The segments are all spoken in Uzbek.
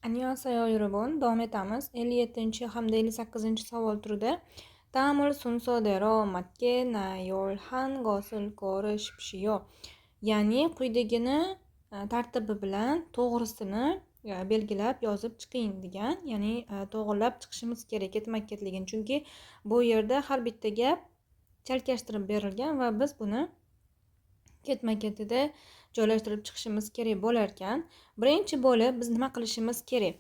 Annyeonghaseyo 여러분. davom etamiz. 57 hamda 58 savol turida ta'amul 순서대로 맞게 nayo'lhan 것을 고르십시오. Ya'ni quyidagini tartibi bilan to'g'risini belgilab yozib chiqing degan. Ya'ni to'g'rilab chiqishimiz kerak ketma-ketligini. Chunki bu yerda har bitta gap chalkashtirib berilgan va biz buni ketma-ketida joylashtirib chiqishimiz kerak bo'lar ekan. Birinchi bo'lib biz nima qilishimiz kerak?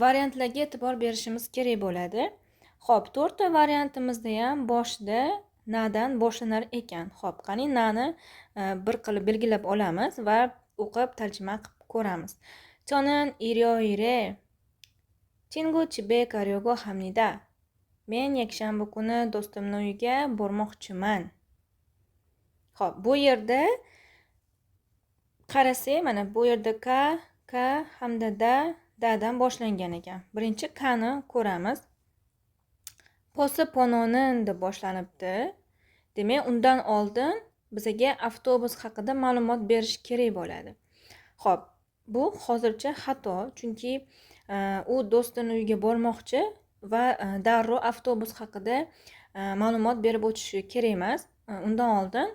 Variantlarga e'tibor berishimiz kerak bo'ladi. Xo'p, to'rtta variantimizda ham boshida nadan boshlanar ekan. Xo'p, qani nani bir qilib belgilab olamiz va o'qib tarjima qilib ko'ramiz. 저는 일요일에 친구 집에 가려고 합니다. Men yakshanba kuni do'stimning uyiga bormoqchiman. Xo'p, bu yerda qarasak, mana bu yerda ka hamda dadan boshlangan ekan. Birinchi kani ko'ramiz. Posipononin deb boshlanibdi. Demak, undan oldin bizga avtobus haqida ma'lumot berish kerak bo'ladi. Xo'p, bu hozircha xato, chunki u do'stining uyiga bormoqchi va darrov avtobus haqida ma'lumot berib o'tishi kerak emas. Undan oldin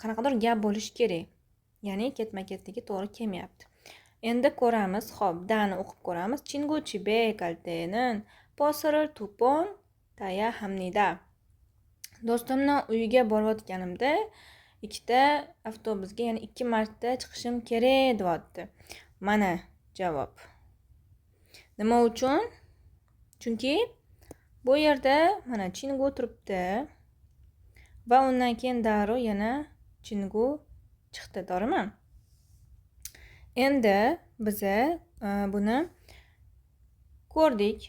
qanaqadir gap bo'lishi kerak. Ya'ni ketma-ketligi to'g'ri kelmayapti. Endi ko'ramiz. Xo'p, dani o'qib ko'ramiz. 친구 집에 갈 때는 버스를 2번 타야 합니다. Do'stimning uyiga borayotganimda ikkita avtobusga, ya'ni 2 marta chiqishim kerak deyapti. Mana javob. Nima uchun? Chunki bu yerda mana 친구 turibdi va undan keyin darrov yana 친구 chiqdi, to'g'rimi? Endi biza buni ko'rdik.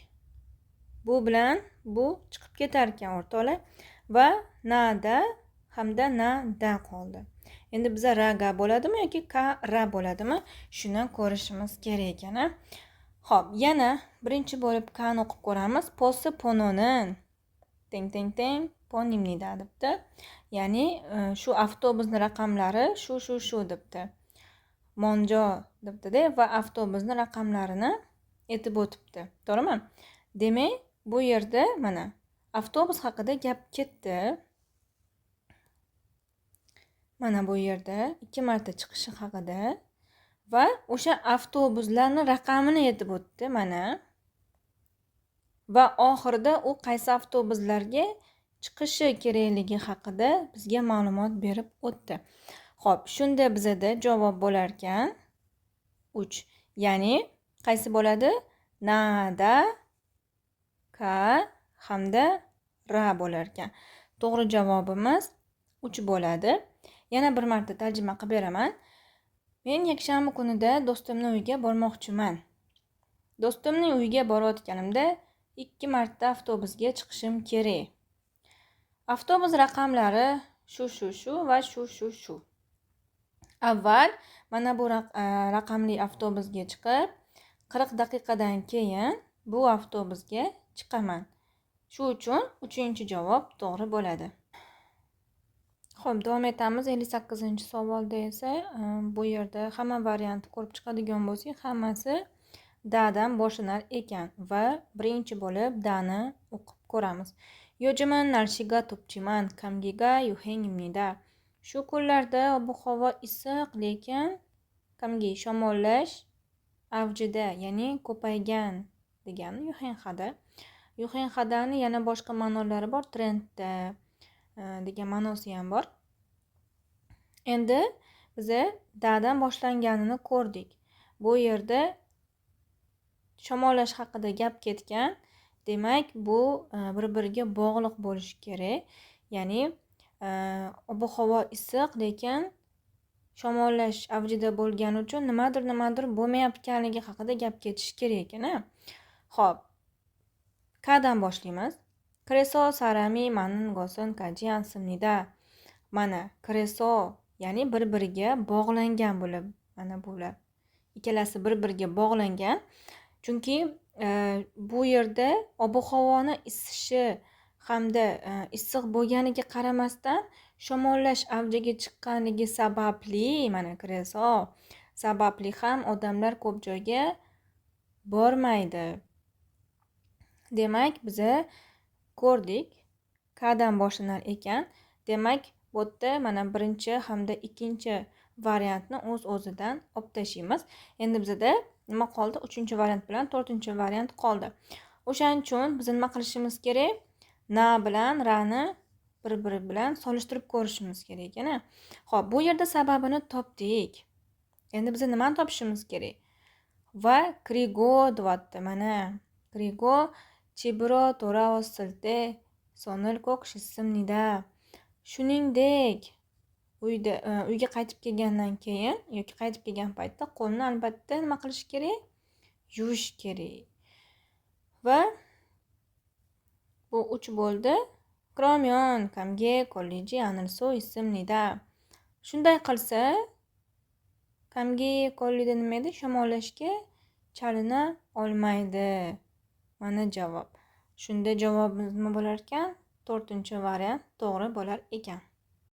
Bu bilan bu chiqib ketar ekan o'rtoqlar va nada hamda nada qoldi. Endi biza raga bo'ladimi yoki ka ra bo'ladimi? Shuni ko'rishimiz kerak ekan. Xo'p, yana birinchi bo'lib kani o'qib ko'ramiz. Posi pononin teng ponimnida debdi. Ya'ni shu avtobusning raqamlari shu debdi. Monjo debdi-da va avtobusning raqamlarini aytib o'tibdi. To'g'rimi? Demak, bu yerda mana avtobus haqida gap ketdi. Mana bu yerda 2 marta chiqishi haqida va o'sha avtobuslarning raqamini aytib o'tdi mana. Va oxirida u qaysi avtobuslarga chiqishi kerakligi haqida bizga ma'lumot berib o'tdi. Xo'p, shunda bizada javob bo'lar ekan 3. Ya'ni qaysi bo'ladi? Nada, ka hamda ra bo'lar ekan. To'g'ri javobimiz 3 bo'ladi. Yana bir marta tarjima qilib beraman. Men yakshanba kunida do'stimning uyiga bormoqchiman. Do'stimning uyiga borayotganimda 2 marta avtobusga chiqishim kerak. Avtobus raqamlari shu va shu. Avval mana bu raqamli avtobusga chiqib, 40 daqiqadan keyin bu avtobusga chiqaman. Shu uchun 3-javob to'g'ri bo'ladi. Xo'p, davom etamiz. 58-savolda esa bu yerda hamma variantni ko'rib chiqadigan bo'lsak, hammasi dadan boshlanar ekan va birinchi bo'lib dani o'qib ko'ramiz. 요즘은 날씨가 덥지만 감기가 유행입니다. Shu kunlarda ob-havo issiq, lekin kamgi shamollash avjida, ya'ni ko'paygan degani yuhenxada. Yuhenxadani yana boshqa ma'nolari bor, trendda degan ma'nosi ham bor. Endi biza dadan boshlanganini ko'rdik. Bu yerda shamollash haqida gap ketgan. Demak, bu bir-biriga bog'liq bo'lishi kerak. Ya'ni ob-havo issiq, lekin shamollash avjida bo'lgani uchun nimadir bo'lmayotganligi haqida gap ketishi kerak ekan. Xo'p, kadan boshlaymiz. 그래서 사람이 많은 것은 가지 않습니다. Mana 그래서 ya'ni bir-biriga bog'langan bo'lib, mana bular ikkalasi bir-biriga bog'langan. Chunki bu yerda ob-havoni isishi hamda issiq bo'lganiga qaramasdan shamollash avjiga chiqqanligi sababli, mana kreso sababli ham odamlar ko'p joyga bormaydi. Demak, biza ko'rdik. Kdan boshlanar ekan. Demak, bu yerda mana birinchi hamda ikkinchi variantni o'z-o'zidan olib tashlaymiz. Endi bizada nima qoldi? 3-variant bilan 4-variant qoldi. O'shaning uchun biz nima qilishimiz kerak? Na bilan rani bir-biri bilan solishtirib ko'rishimiz kerak ekan. Xo'p, bu yerda sababini topdik. Endi biz nimani topishimiz kerak? Va krigo deyapti. Mana krigo chibro to'ravossilde sonil ko'kshissimnida. Shuningdek, uyga qaytib kelgandan keyin yoki qaytib kelgan paytda qo'lni albatta nima qilish kerak? Yuvish kerak. Va bu 3 bo'ldi. Kromyon kamge kolleji anilso ismnida. Shunday qilsa, kamge kollida nima edi? Shamollashga chalina olmaydi. Mana javob. Shunda javobimiz nima bo'lar ekan? 4-variant to'g'ri bo'lar ekan.